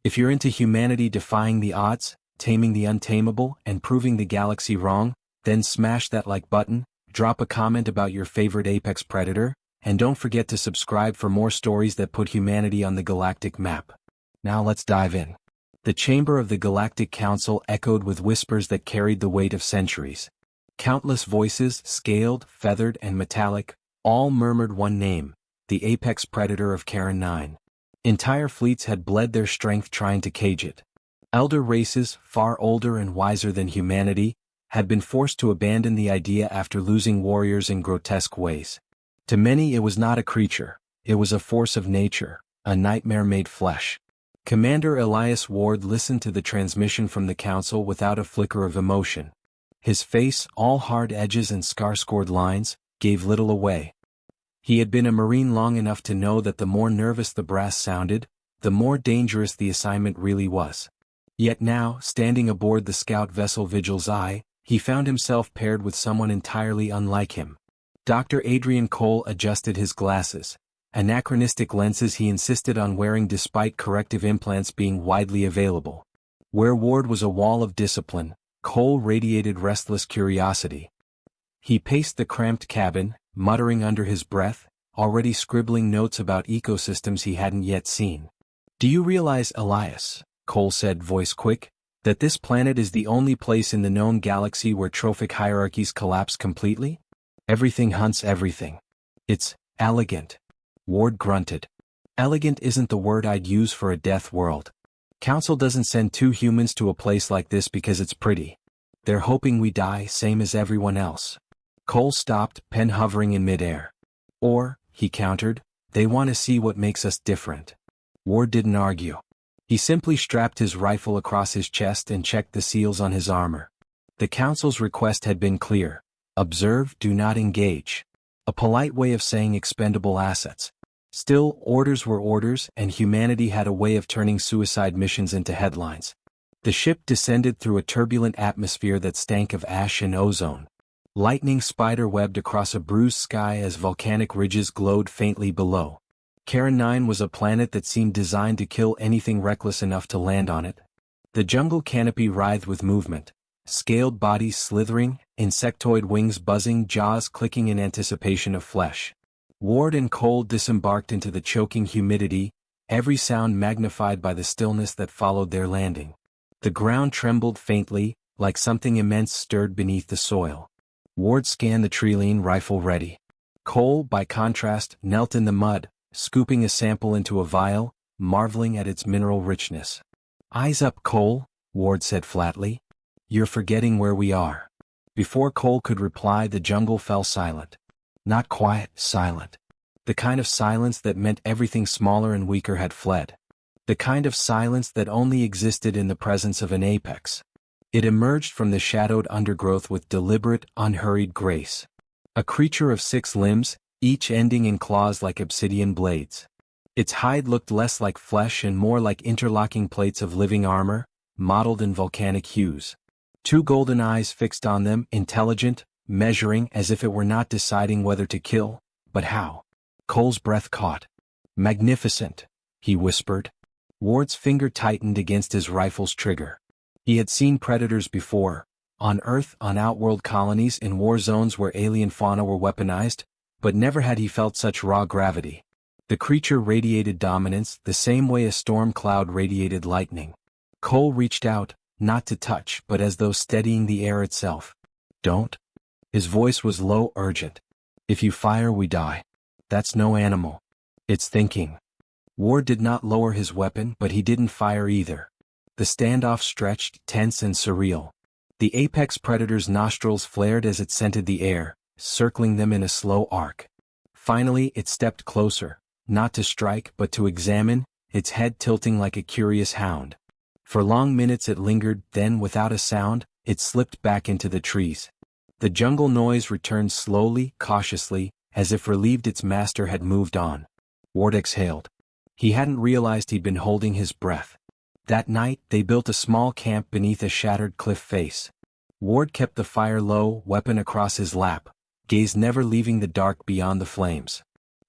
If you're into humanity defying the odds, taming the untamable, and proving the galaxy wrong, then smash that like button, drop a comment about your favorite apex predator, and don't forget to subscribe for more stories that put humanity on the galactic map. Now let's dive in. The chamber of the Galactic Council echoed with whispers that carried the weight of centuries. Countless voices, scaled, feathered, and metallic, all murmured one name, the apex predator of Karen 9. Entire fleets had bled their strength trying to cage it. Elder races, far older and wiser than humanity, had been forced to abandon the idea after losing warriors in grotesque ways. To many it was not a creature, it was a force of nature, a nightmare made flesh. Commander Elias Ward listened to the transmission from the council without a flicker of emotion. His face, all hard edges and scar-scored lines, gave little away. He had been a Marine long enough to know that the more nervous the brass sounded, the more dangerous the assignment really was. Yet now, standing aboard the scout vessel Vigil's Eye, he found himself paired with someone entirely unlike him. Dr. Adrian Cole adjusted his glasses. Anachronistic lenses he insisted on wearing despite corrective implants being widely available. Where Ward was a wall of discipline, Cole radiated restless curiosity. He paced the cramped cabin, muttering under his breath, already scribbling notes about ecosystems he hadn't yet seen. "Do you realize, Elias," Cole said, voice quick, "that this planet is the only place in the known galaxy where trophic hierarchies collapse completely? Everything hunts everything. It's elegant." Ward grunted. "Elegant isn't the word I'd use for a death world. Council doesn't send two humans to a place like this because it's pretty. They're hoping we die same as everyone else." Cole stopped, pen hovering in midair. "Or," he countered, "they want to see what makes us different." Ward didn't argue. He simply strapped his rifle across his chest and checked the seals on his armor. The Council's request had been clear. Observe, do not engage. A polite way of saying expendable assets. Still, orders were orders, and humanity had a way of turning suicide missions into headlines. The ship descended through a turbulent atmosphere that stank of ash and ozone. Lightning spider-webbed across a bruised sky as volcanic ridges glowed faintly below. Karen 9 was a planet that seemed designed to kill anything reckless enough to land on it. The jungle canopy writhed with movement. Scaled bodies slithering, insectoid wings buzzing, jaws clicking in anticipation of flesh. Ward and Cole disembarked into the choking humidity, every sound magnified by the stillness that followed their landing. The ground trembled faintly, like something immense stirred beneath the soil. Ward scanned the Trilene, rifle ready. Cole, by contrast, knelt in the mud, scooping a sample into a vial, marveling at its mineral richness. "Eyes up, Cole," Ward said flatly. "You're forgetting where we are." Before Cole could reply, the jungle fell silent. Not quiet, silent. The kind of silence that meant everything smaller and weaker had fled. The kind of silence that only existed in the presence of an apex. It emerged from the shadowed undergrowth with deliberate, unhurried grace. A creature of 6 limbs, each ending in claws like obsidian blades. Its hide looked less like flesh and more like interlocking plates of living armor, mottled in volcanic hues. 2 golden eyes fixed on them, intelligent, measuring as if it were not deciding whether to kill, but how. Cole's breath caught. "Magnificent," he whispered. Ward's finger tightened against his rifle's trigger. He had seen predators before, on Earth, on outworld colonies, in war zones where alien fauna were weaponized, but never had he felt such raw gravity. The creature radiated dominance the same way a storm cloud radiated lightning. Cole reached out, not to touch but as though steadying the air itself. "Don't." His voice was low, urgent. "If you fire, we die. That's no animal. It's thinking." Ward did not lower his weapon, but he didn't fire either. The standoff stretched, tense and surreal. The apex predator's nostrils flared as it scented the air, circling them in a slow arc. Finally, it stepped closer, not to strike but to examine, its head tilting like a curious hound. For long minutes it lingered, then without a sound, it slipped back into the trees. The jungle noise returned slowly, cautiously, as if relieved its master had moved on. Ward exhaled. He hadn't realized he'd been holding his breath. That night, they built a small camp beneath a shattered cliff face. Ward kept the fire low, weapon across his lap, gaze never leaving the dark beyond the flames.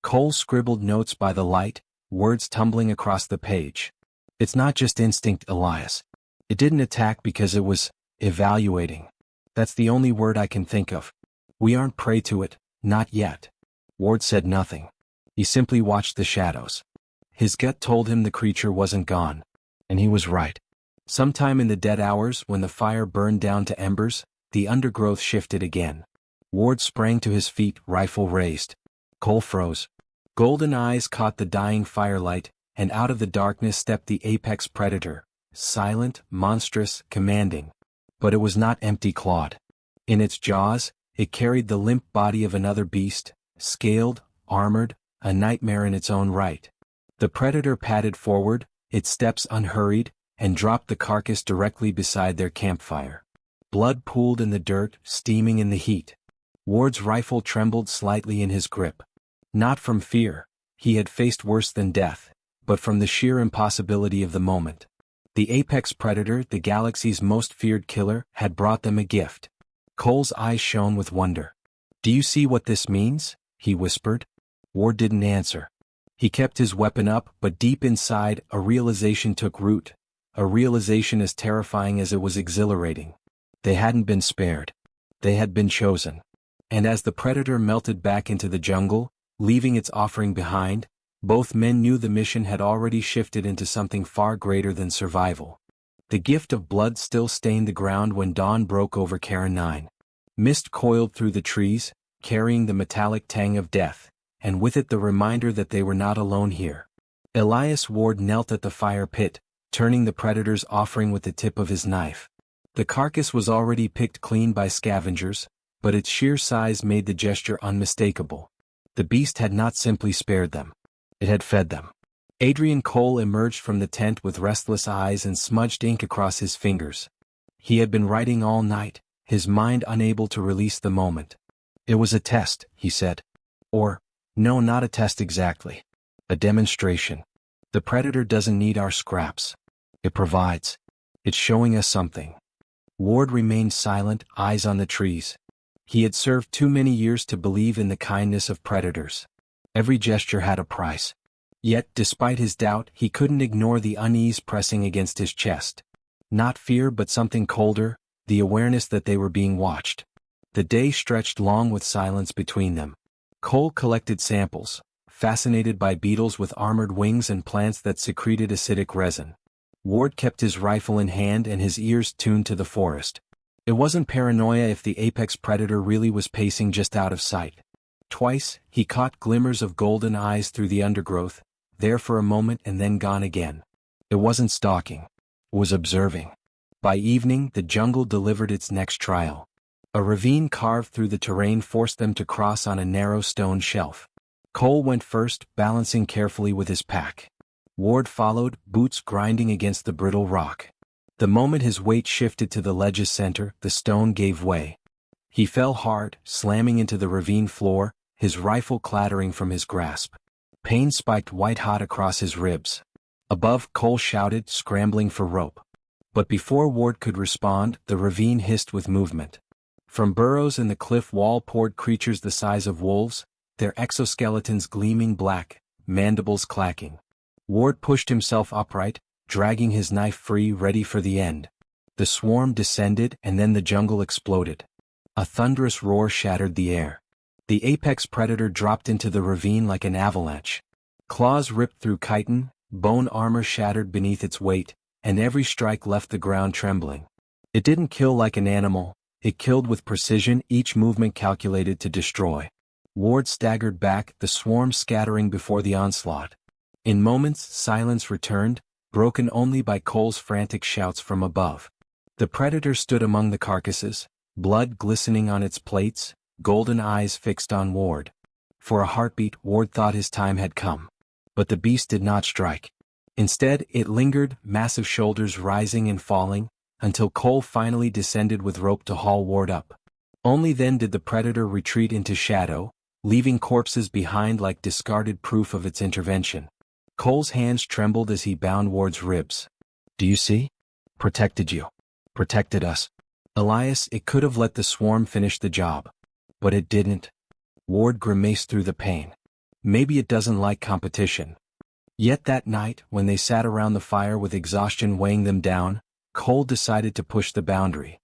Cole scribbled notes by the light, words tumbling across the page. It's not just instinct, Elias. It didn't attack because it was evaluating. That's the only word I can think of. We aren't prey to it, not yet. Ward said nothing. He simply watched the shadows. His gut told him the creature wasn't gone. And he was right. Sometime in the dead hours when the fire burned down to embers, the undergrowth shifted again. Ward sprang to his feet, rifle raised. Cole froze. Golden eyes caught the dying firelight, and out of the darkness stepped the apex predator, silent, monstrous, commanding. But it was not empty-clawed. In its jaws, it carried the limp body of another beast, scaled, armored, a nightmare in its own right. The predator padded forward, its steps unhurried, and dropped the carcass directly beside their campfire. Blood pooled in the dirt, steaming in the heat. Ward's rifle trembled slightly in his grip. Not from fear, he had faced worse than death, but from the sheer impossibility of the moment. The apex predator, the galaxy's most feared killer, had brought them a gift. Cole's eyes shone with wonder. "Do you see what this means?" he whispered. Ward didn't answer. He kept his weapon up, but deep inside, a realization took root. A realization as terrifying as it was exhilarating. They hadn't been spared. They had been chosen. And as the predator melted back into the jungle, leaving its offering behind, both men knew the mission had already shifted into something far greater than survival. The gift of blood still stained the ground when dawn broke over Karen 9. Mist coiled through the trees, carrying the metallic tang of death, and with it the reminder that they were not alone here. Elias Ward knelt at the fire pit, turning the predator's offering with the tip of his knife. The carcass was already picked clean by scavengers, but its sheer size made the gesture unmistakable. The beast had not simply spared them. It had fed them. Adrian Cole emerged from the tent with restless eyes and smudged ink across his fingers. He had been writing all night, his mind unable to release the moment. "It was a test," he said. "Or, no, not a test exactly. A demonstration. The predator doesn't need our scraps. It provides. It's showing us something." Ward remained silent, eyes on the trees. He had served too many years to believe in the kindness of predators. Every gesture had a price. Yet, despite his doubt, he couldn't ignore the unease pressing against his chest. Not fear, but something colder, the awareness that they were being watched. The day stretched long with silence between them. Cole collected samples, fascinated by beetles with armored wings and plants that secreted acidic resin. Ward kept his rifle in hand and his ears tuned to the forest. It wasn't paranoia if the apex predator really was pacing just out of sight. Twice, he caught glimmers of golden eyes through the undergrowth, there for a moment and then gone again. It wasn't stalking. It was observing. By evening, the jungle delivered its next trial. A ravine carved through the terrain forced them to cross on a narrow stone shelf. Cole went first, balancing carefully with his pack. Ward followed, boots grinding against the brittle rock. The moment his weight shifted to the ledge's center, the stone gave way. He fell hard, slamming into the ravine floor, his rifle clattering from his grasp. Pain spiked white-hot across his ribs. Above, Cole shouted, scrambling for rope. But before Ward could respond, the ravine hissed with movement. From burrows in the cliff wall poured creatures the size of wolves, their exoskeletons gleaming black, mandibles clacking. Ward pushed himself upright, dragging his knife free, ready for the end. The swarm descended and then the jungle exploded. A thunderous roar shattered the air. The apex predator dropped into the ravine like an avalanche. Claws ripped through chitin, bone armor shattered beneath its weight, and every strike left the ground trembling. It didn't kill like an animal, it killed with precision, each movement calculated to destroy. Ward staggered back, the swarm scattering before the onslaught. In moments, silence returned, broken only by Cole's frantic shouts from above. The predator stood among the carcasses, blood glistening on its plates, golden eyes fixed on Ward. For a heartbeat, Ward thought his time had come. But the beast did not strike. Instead, it lingered, massive shoulders rising and falling, until Cole finally descended with rope to haul Ward up. Only then did the predator retreat into shadow, leaving corpses behind like discarded proof of its intervention. Cole's hands trembled as he bound Ward's ribs. "Do you see? Protected you. Protected us. Elias, it could have let the swarm finish the job. But it didn't." Ward grimaced through the pain. "Maybe it doesn't like competition. Yet that night, when they sat around the fire with exhaustion weighing them down, Cole decided to push the boundary.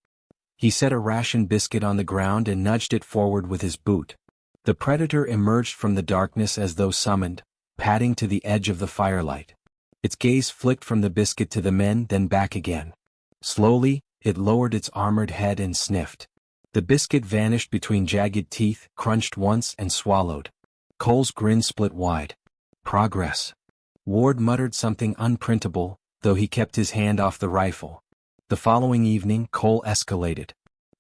He set a ration biscuit on the ground and nudged it forward with his boot. The predator emerged from the darkness as though summoned, padding to the edge of the firelight. Its gaze flicked from the biscuit to the men, then back again. Slowly, it lowered its armored head and sniffed. The biscuit vanished between jagged teeth, crunched once and swallowed. Cole's grin split wide. Progress. Ward muttered something unprintable, though he kept his hand off the rifle. The following evening, Cole escalated.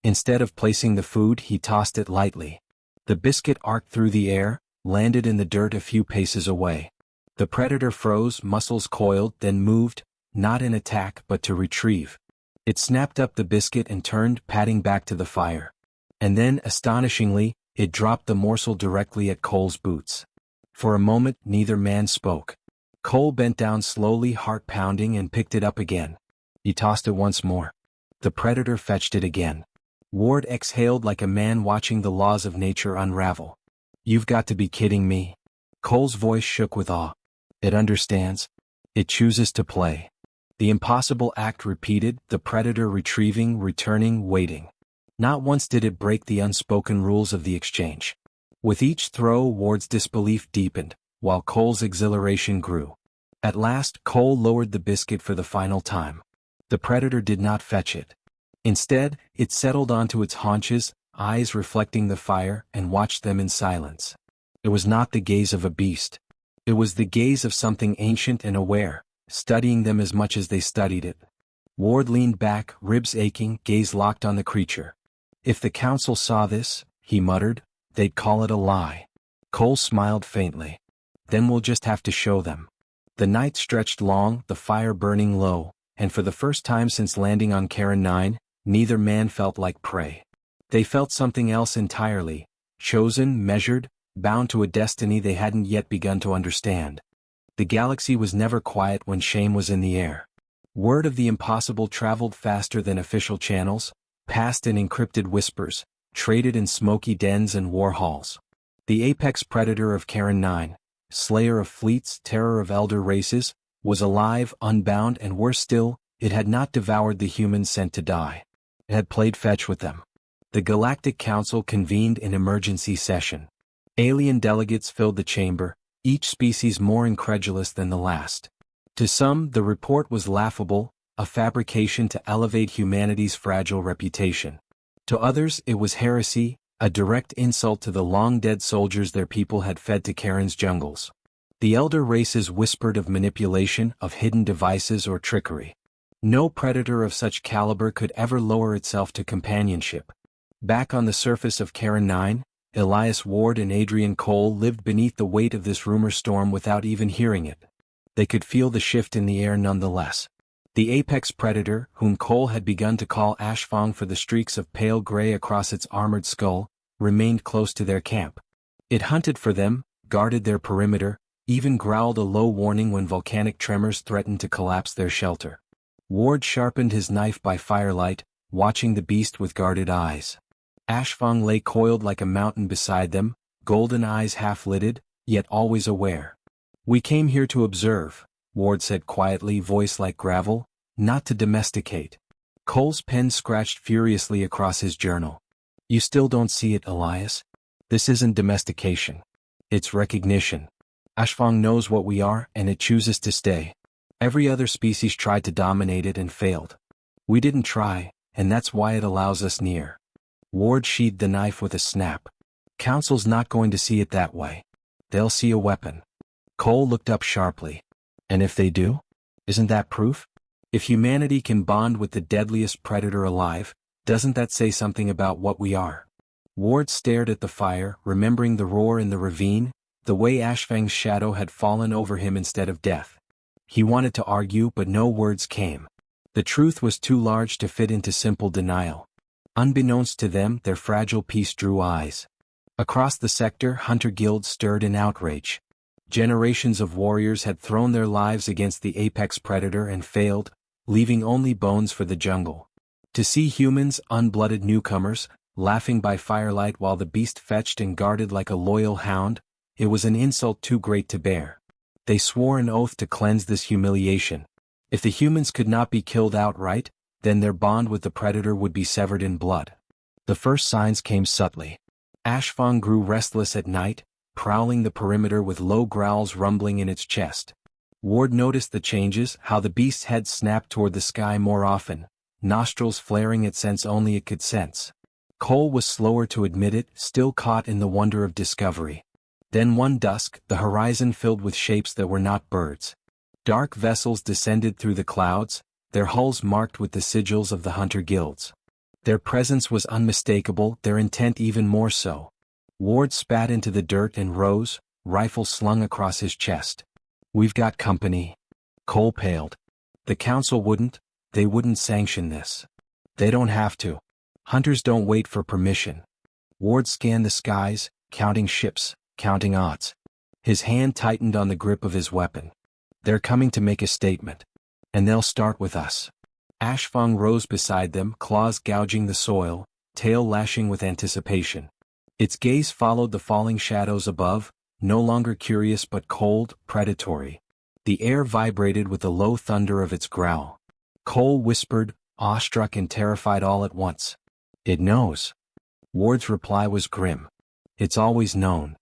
Instead of placing the food, he tossed it lightly. The biscuit arced through the air, landed in the dirt a few paces away. The predator froze, muscles coiled, then moved, not in attack but to retrieve. It snapped up the biscuit and turned, padding back to the fire. And then, astonishingly, it dropped the morsel directly at Cole's boots. For a moment, neither man spoke. Cole bent down slowly, heart pounding, and picked it up again. He tossed it once more. The predator fetched it again. Ward exhaled like a man watching the laws of nature unravel. You've got to be kidding me. Cole's voice shook with awe. It understands. It chooses to play. The impossible act repeated, the predator retrieving, returning, waiting. Not once did it break the unspoken rules of the exchange. With each throw, Ward's disbelief deepened, while Cole's exhilaration grew. At last, Cole lowered the biscuit for the final time. The predator did not fetch it. Instead, it settled onto its haunches, eyes reflecting the fire, and watched them in silence. It was not the gaze of a beast. It was the gaze of something ancient and aware, studying them as much as they studied it. Ward leaned back, ribs aching, gaze locked on the creature. If the council saw this, he muttered, they'd call it a lie. Cole smiled faintly. Then we'll just have to show them. The night stretched long, the fire burning low, and for the first time since landing on Karen 9, neither man felt like prey. They felt something else entirely, chosen, measured, bound to a destiny they hadn't yet begun to understand. The galaxy was never quiet when shame was in the air. Word of the impossible traveled faster than official channels, passed in encrypted whispers, traded in smoky dens and war halls. The apex predator of Karen 9, slayer of fleets, terror of elder races, was alive, unbound, and worse still, it had not devoured the humans sent to die. It had played fetch with them. The Galactic Council convened in emergency session. Alien delegates filled the chamber, each species more incredulous than the last. To some, the report was laughable, a fabrication to elevate humanity's fragile reputation. To others, it was heresy, a direct insult to the long-dead soldiers their people had fed to Karen's jungles. The elder races whispered of manipulation, of hidden devices or trickery. No predator of such caliber could ever lower itself to companionship. Back on the surface of Karen 9, Elias Ward and Adrian Cole lived beneath the weight of this rumor storm without even hearing it. They could feel the shift in the air nonetheless. The apex predator, whom Cole had begun to call Ashfang for the streaks of pale gray across its armored skull, remained close to their camp. It hunted for them, guarded their perimeter, even growled a low warning when volcanic tremors threatened to collapse their shelter. Ward sharpened his knife by firelight, watching the beast with guarded eyes. Ashfang lay coiled like a mountain beside them, golden eyes half-lidded, yet always aware. "We came here to observe," Ward said quietly, voice like gravel, "not to domesticate." Cole's pen scratched furiously across his journal. "You still don't see it, Elias? This isn't domestication. It's recognition. Ashfang knows what we are, and it chooses to stay. Every other species tried to dominate it and failed. We didn't try, and that's why it allows us near." Ward sheathed the knife with a snap. "Council's not going to see it that way. They'll see a weapon." Cole looked up sharply. "And if they do? Isn't that proof? If humanity can bond with the deadliest predator alive, doesn't that say something about what we are?" Ward stared at the fire, remembering the roar in the ravine, the way Ashfang's shadow had fallen over him instead of death. He wanted to argue, but no words came. The truth was too large to fit into simple denial. Unbeknownst to them, their fragile peace drew eyes. Across the sector, hunter guilds stirred in outrage. Generations of warriors had thrown their lives against the apex predator and failed, leaving only bones for the jungle. To see humans, unblooded newcomers, laughing by firelight while the beast fetched and guarded like a loyal hound, it was an insult too great to bear. They swore an oath to cleanse this humiliation. If the humans could not be killed outright, then their bond with the predator would be severed in blood. The first signs came subtly. Ashfang grew restless at night, prowling the perimeter with low growls rumbling in its chest. Ward noticed the changes, how the beast's head snapped toward the sky more often, nostrils flaring at scents only it could sense. Cole was slower to admit it, still caught in the wonder of discovery. Then one dusk, the horizon filled with shapes that were not birds. Dark vessels descended through the clouds, their hulls marked with the sigils of the hunter guilds. Their presence was unmistakable, their intent even more so. Ward spat into the dirt and rose, rifle slung across his chest. "We've got company." Cole paled. "The council wouldn't, they wouldn't sanction this. They don't have to. Hunters don't wait for permission." Ward scanned the skies, counting ships, counting odds. His hand tightened on the grip of his weapon. "They're coming to make a statement. And they'll start with us." Ashfang rose beside them, claws gouging the soil, tail lashing with anticipation. Its gaze followed the falling shadows above, no longer curious but cold, predatory. The air vibrated with the low thunder of its growl. Cole whispered, awestruck and terrified all at once. "It knows." Ward's reply was grim. "It's always known."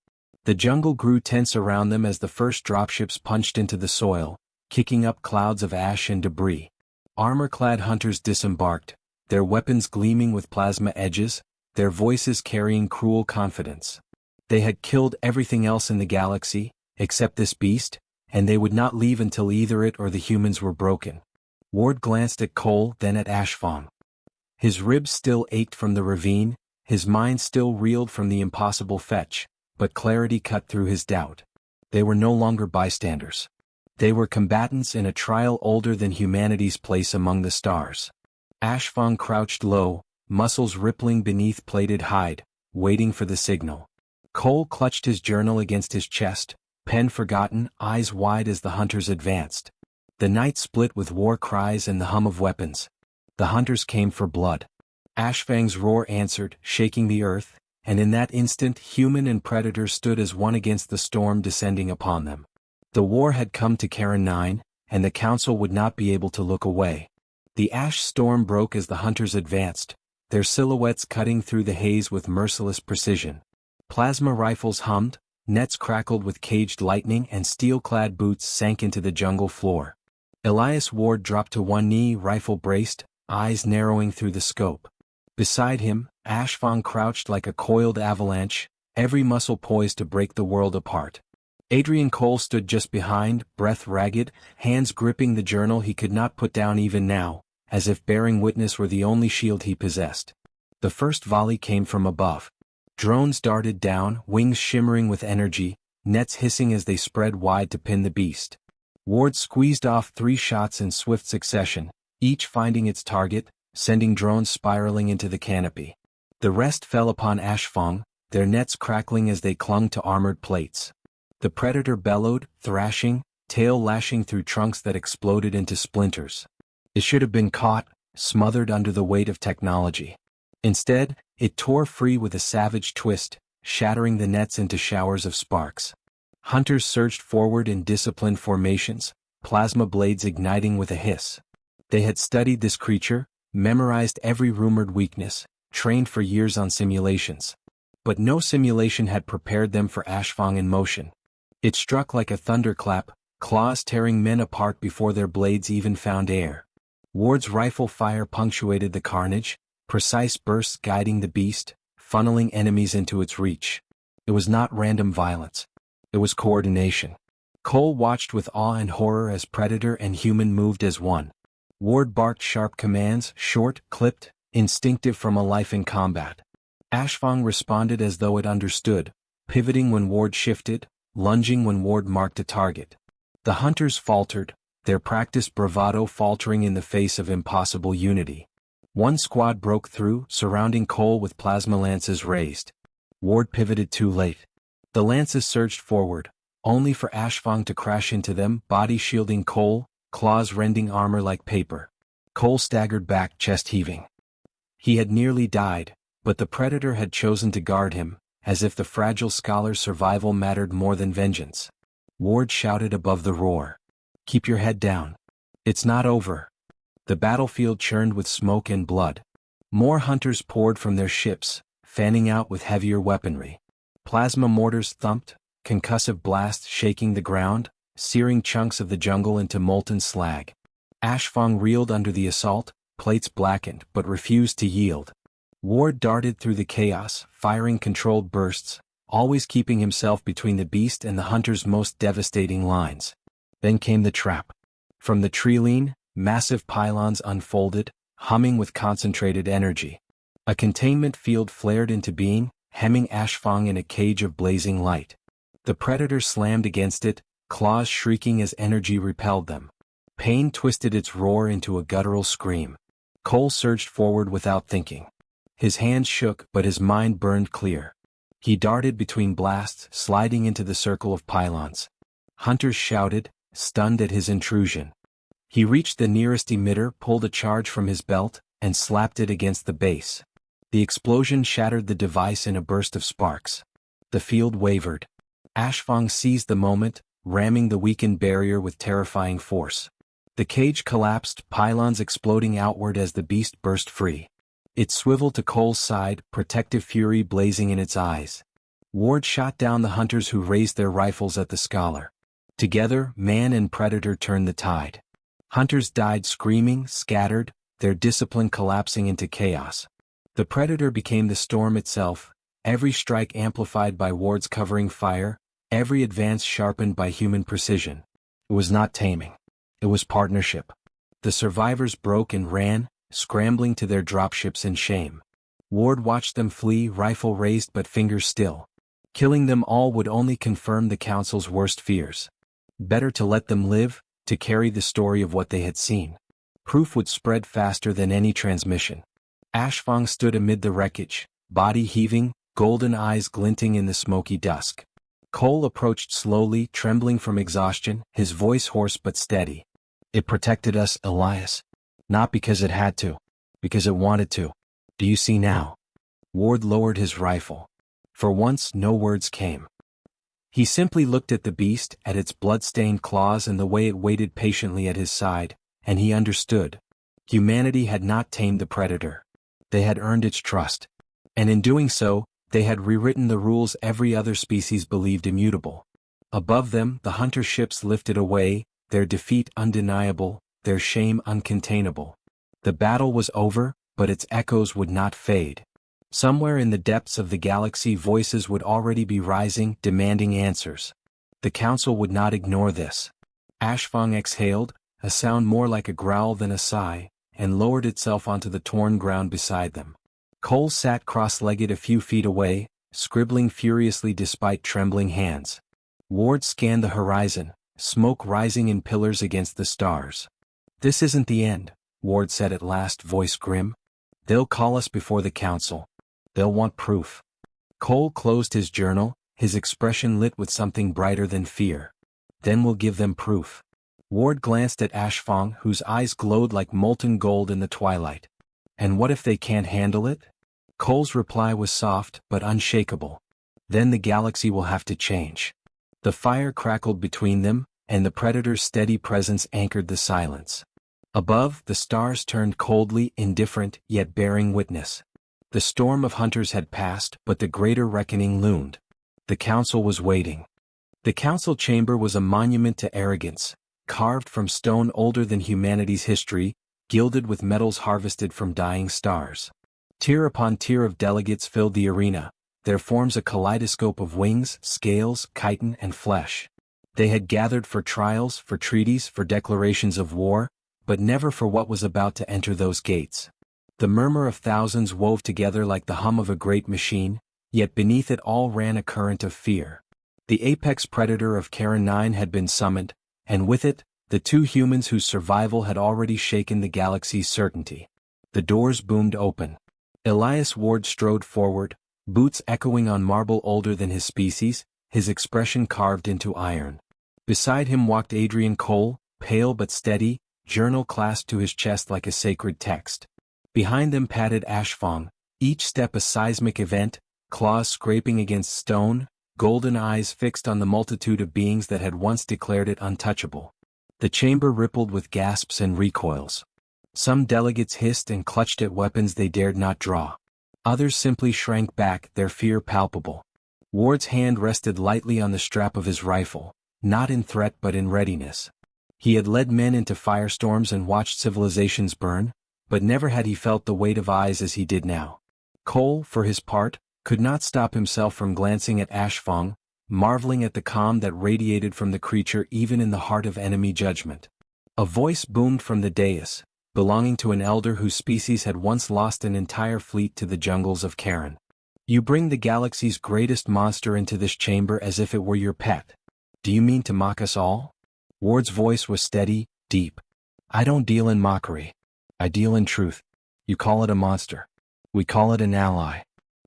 The jungle grew tense around them as the first dropships punched into the soil, kicking up clouds of ash and debris. Armor-clad hunters disembarked, their weapons gleaming with plasma edges, their voices carrying cruel confidence. They had killed everything else in the galaxy, except this beast, and they would not leave until either it or the humans were broken. Ward glanced at Cole, then at Ashfang. His ribs still ached from the ravine, his mind still reeled from the impossible fetch, but clarity cut through his doubt. They were no longer bystanders. They were combatants in a trial older than humanity's place among the stars. Ashfang crouched low, muscles rippling beneath plated hide, waiting for the signal. Cole clutched his journal against his chest, pen forgotten, eyes wide as the hunters advanced. The night split with war cries and the hum of weapons. The hunters came for blood. Ashfang's roar answered, shaking the earth, and in that instant human and predator stood as one against the storm descending upon them. The war had come to Karen 9, and the council would not be able to look away. The ash storm broke as the hunters advanced, their silhouettes cutting through the haze with merciless precision. Plasma rifles hummed, nets crackled with caged lightning, and steel-clad boots sank into the jungle floor. Elias Ward dropped to one knee, rifle braced, eyes narrowing through the scope. Beside him, Ashfang crouched like a coiled avalanche, every muscle poised to break the world apart. Adrian Cole stood just behind, breath ragged, hands gripping the journal he could not put down even now, as if bearing witness were the only shield he possessed. The first volley came from above. Drones darted down, wings shimmering with energy, nets hissing as they spread wide to pin the beast. Ward squeezed off 3 shots in swift succession, each finding its target, sending drones spiraling into the canopy. The rest fell upon Ashfang, their nets crackling as they clung to armored plates. The predator bellowed, thrashing, tail lashing through trunks that exploded into splinters. It should have been caught, smothered under the weight of technology. Instead, it tore free with a savage twist, shattering the nets into showers of sparks. Hunters surged forward in disciplined formations, plasma blades igniting with a hiss. They had studied this creature, memorized every rumored weakness, trained for years on simulations. But no simulation had prepared them for Ashfang in motion. It struck like a thunderclap, claws tearing men apart before their blades even found air. Ward's rifle fire punctuated the carnage, precise bursts guiding the beast, funneling enemies into its reach. It was not random violence. It was coordination. Cole watched with awe and horror as predator and human moved as one. Ward barked sharp commands, short, clipped, instinctive from a life in combat. Ashfang responded as though it understood, pivoting when Ward shifted, lunging when Ward marked a target. The hunters faltered, their practiced bravado faltering in the face of impossible unity. One squad broke through, surrounding Cole with plasma lances raised. Ward pivoted too late. The lances surged forward, only for Ashfang to crash into them, body shielding Cole, claws rending armor like paper. Cole staggered back, chest heaving. He had nearly died, but the predator had chosen to guard him, as if the fragile scholar's survival mattered more than vengeance. Ward shouted above the roar. "Keep your head down. It's not over." The battlefield churned with smoke and blood. More hunters poured from their ships, fanning out with heavier weaponry. Plasma mortars thumped, concussive blasts shaking the ground, searing chunks of the jungle into molten slag. Ashfang reeled under the assault, plates blackened but refused to yield. Ward darted through the chaos, firing controlled bursts, always keeping himself between the beast and the hunter's most devastating lines. Then came the trap. From the treeline, massive pylons unfolded, humming with concentrated energy. A containment field flared into being, hemming Ashfang in a cage of blazing light. The predator slammed against it, claws shrieking as energy repelled them. Pain twisted its roar into a guttural scream. Cole surged forward without thinking. His hands shook, but his mind burned clear. He darted between blasts, sliding into the circle of pylons. Hunters shouted, stunned at his intrusion. He reached the nearest emitter, pulled a charge from his belt, and slapped it against the base. The explosion shattered the device in a burst of sparks. The field wavered. Ashfang seized the moment, ramming the weakened barrier with terrifying force. The cage collapsed, pylons exploding outward as the beast burst free. It swiveled to Cole's side, protective fury blazing in its eyes. Ward shot down the hunters who raised their rifles at the scholar. Together, man and predator turned the tide. Hunters died screaming, scattered, their discipline collapsing into chaos. The predator became the storm itself, every strike amplified by Ward's covering fire, every advance sharpened by human precision. It was not taming. It was partnership. The survivors broke and ran, scrambling to their dropships in shame. Ward watched them flee, rifle raised but fingers still. Killing them all would only confirm the Council's worst fears. Better to let them live, to carry the story of what they had seen. Proof would spread faster than any transmission. Ashfang stood amid the wreckage, body heaving, golden eyes glinting in the smoky dusk. Cole approached slowly, trembling from exhaustion, his voice hoarse but steady. "It protected us, Elias. Not because it had to. Because it wanted to. Do you see now?" Ward lowered his rifle. For once, no words came. He simply looked at the beast, at its blood-stained claws and the way it waited patiently at his side, and he understood. Humanity had not tamed the predator. They had earned its trust. And in doing so, they had rewritten the rules every other species believed immutable. Above them, the hunter ships lifted away, their defeat undeniable, their shame uncontainable. The battle was over, but its echoes would not fade. Somewhere in the depths of the galaxy, voices would already be rising, demanding answers. The Council would not ignore this. Ashfang exhaled, a sound more like a growl than a sigh, and lowered itself onto the torn ground beside them. Cole sat cross-legged a few feet away, scribbling furiously despite trembling hands. Ward scanned the horizon, smoke rising in pillars against the stars. "This isn't the end," Ward said at last, voice grim. "They'll call us before the Council. They'll want proof." Cole closed his journal, his expression lit with something brighter than fear. "Then we'll give them proof." Ward glanced at Ashfang, whose eyes glowed like molten gold in the twilight. "And what if they can't handle it?" Cole's reply was soft but unshakable. "Then the galaxy will have to change." The fire crackled between them, and the predator's steady presence anchored the silence. Above, the stars turned coldly, indifferent, yet bearing witness. The storm of hunters had passed, but the greater reckoning loomed. The Council was waiting. The Council chamber was a monument to arrogance, carved from stone older than humanity's history, gilded with metals harvested from dying stars. Tier upon tier of delegates filled the arena, their forms a kaleidoscope of wings, scales, chitin, and flesh. They had gathered for trials, for treaties, for declarations of war, but never for what was about to enter those gates. The murmur of thousands wove together like the hum of a great machine, yet beneath it all ran a current of fear. The apex predator of Karen 9 had been summoned, and with it, the two humans whose survival had already shaken the galaxy's certainty. The doors boomed open. Elias Ward strode forward, boots echoing on marble older than his species, his expression carved into iron. Beside him walked Adrian Cole, pale but steady, journal clasped to his chest like a sacred text. Behind them padded Ashfang, each step a seismic event, claws scraping against stone, golden eyes fixed on the multitude of beings that had once declared it untouchable. The chamber rippled with gasps and recoils. Some delegates hissed and clutched at weapons they dared not draw. Others simply shrank back, their fear palpable. Ward's hand rested lightly on the strap of his rifle, not in threat but in readiness. He had led men into firestorms and watched civilizations burn, but never had he felt the weight of eyes as he did now. Cole, for his part, could not stop himself from glancing at Ashfang, marveling at the calm that radiated from the creature even in the heart of enemy judgment. A voice boomed from the dais, belonging to an elder whose species had once lost an entire fleet to the jungles of Karen. You bring the galaxy's greatest monster into this chamber as if it were your pet. Do you mean to mock us all? Ward's voice was steady, deep. I don't deal in mockery. I deal in truth. You call it a monster. We call it an ally.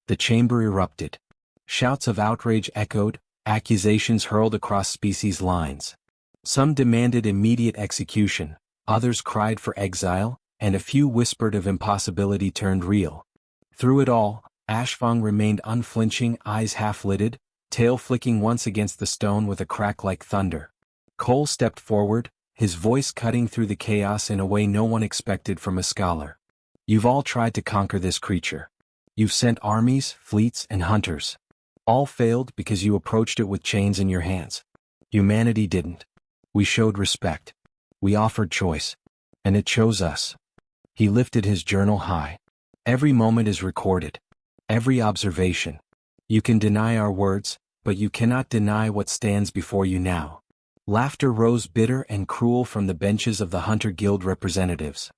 The chamber erupted. Shouts of outrage echoed, accusations hurled across species lines. Some demanded immediate execution, others cried for exile, and a few whispered of impossibility turned real. Through it all, Ashfang remained unflinching, eyes half-lidded, tail flicking once against the stone with a crack like thunder. Cole stepped forward, his voice cutting through the chaos in a way no one expected from a scholar. You've all tried to conquer this creature. You've sent armies, fleets, and hunters. All failed because you approached it with chains in your hands. Humanity didn't. We showed respect. We offered choice. And it chose us. He lifted his journal high. Every moment is recorded. Every observation. You can deny our words, but you cannot deny what stands before you now. Laughter rose bitter and cruel from the benches of the Hunter Guild representatives.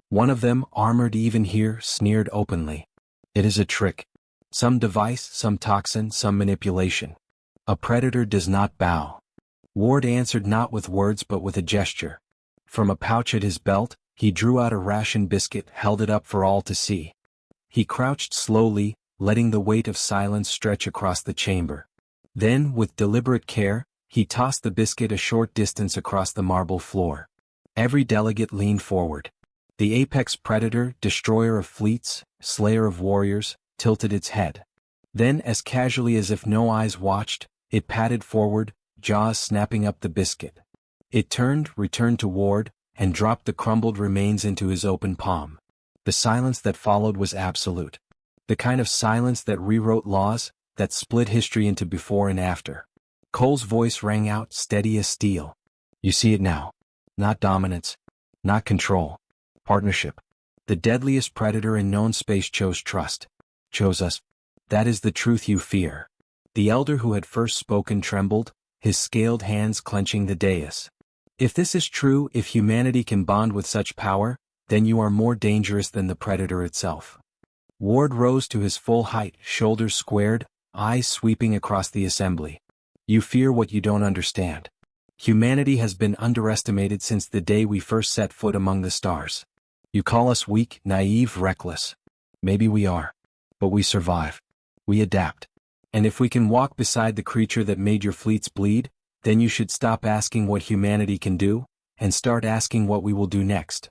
One of them, armored even here, sneered openly. It is a trick. Some device, some toxin, some manipulation. A predator does not bow. Ward answered not with words but with a gesture. From a pouch at his belt, he drew out a ration biscuit, held it up for all to see. He crouched slowly, letting the weight of silence stretch across the chamber. Then, with deliberate care, he tossed the biscuit a short distance across the marble floor. Every delegate leaned forward. The apex predator, destroyer of fleets, slayer of warriors, tilted its head. Then, as casually as if no eyes watched, it padded forward, jaws snapping up the biscuit. It turned, returned to Ward, and dropped the crumbled remains into his open palm. The silence that followed was absolute. The kind of silence that rewrote laws, that split history into before and after. Cole's voice rang out, steady as steel. You see it now. Not dominance. Not control. Partnership. The deadliest predator in known space chose trust. Chose us. That is the truth you fear. The elder who had first spoken trembled, his scaled hands clenching the dais. If this is true, if humanity can bond with such power, then you are more dangerous than the predator itself. Ward rose to his full height, shoulders squared, eyes sweeping across the assembly. You fear what you don't understand. Humanity has been underestimated since the day we first set foot among the stars. You call us weak, naive, reckless. Maybe we are. But we survive. We adapt. And if we can walk beside the creature that made your fleets bleed, then you should stop asking what humanity can do, and start asking what we will do next.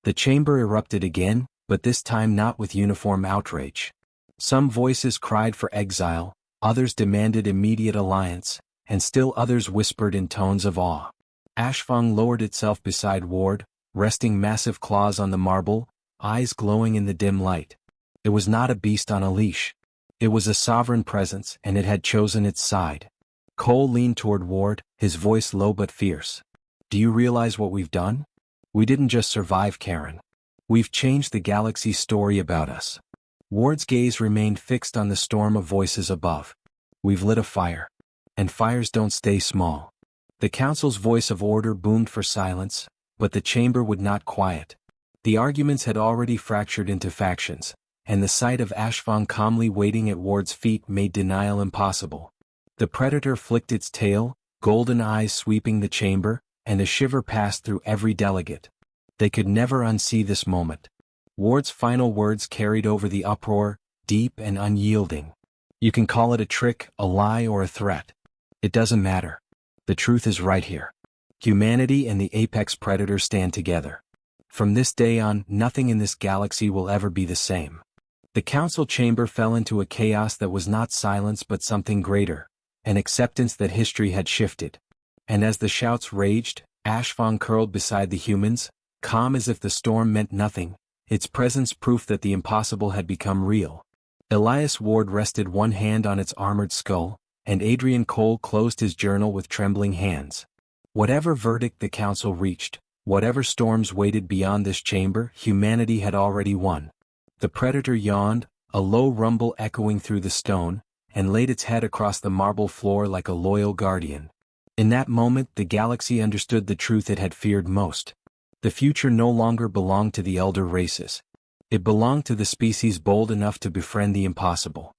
The chamber erupted again, but this time not with uniform outrage. Some voices cried for exile, others demanded immediate alliance, and still others whispered in tones of awe. Ashfang lowered itself beside Ward, resting massive claws on the marble, eyes glowing in the dim light. It was not a beast on a leash. It was a sovereign presence, and it had chosen its side. Cole leaned toward Ward, his voice low but fierce. Do you realize what we've done? We didn't just survive Karen. We've changed the galaxy's story about us. Ward's gaze remained fixed on the storm of voices above. We've lit a fire. And fires don't stay small. The council's voice of order boomed for silence, but the chamber would not quiet. The arguments had already fractured into factions, and the sight of Ashfang calmly waiting at Ward's feet made denial impossible. The predator flicked its tail, golden eyes sweeping the chamber, and a shiver passed through every delegate. They could never unsee this moment. Ward's final words carried over the uproar, deep and unyielding. You can call it a trick, a lie, or a threat. It doesn't matter. The truth is right here. Humanity and the apex predator stand together. From this day on, nothing in this galaxy will ever be the same. The council chamber fell into a chaos that was not silence but something greater, an acceptance that history had shifted. And as the shouts raged, Ashfang curled beside the humans, calm as if the storm meant nothing, its presence proof that the impossible had become real. Elias Ward rested one hand on its armored skull, and Adrian Cole closed his journal with trembling hands. Whatever verdict the council reached, whatever storms waited beyond this chamber, humanity had already won. The predator yawned, a low rumble echoing through the stone, and laid its head across the marble floor like a loyal guardian. In that moment the galaxy understood the truth it had feared most. The future no longer belonged to the elder races. It belonged to the species bold enough to befriend the impossible.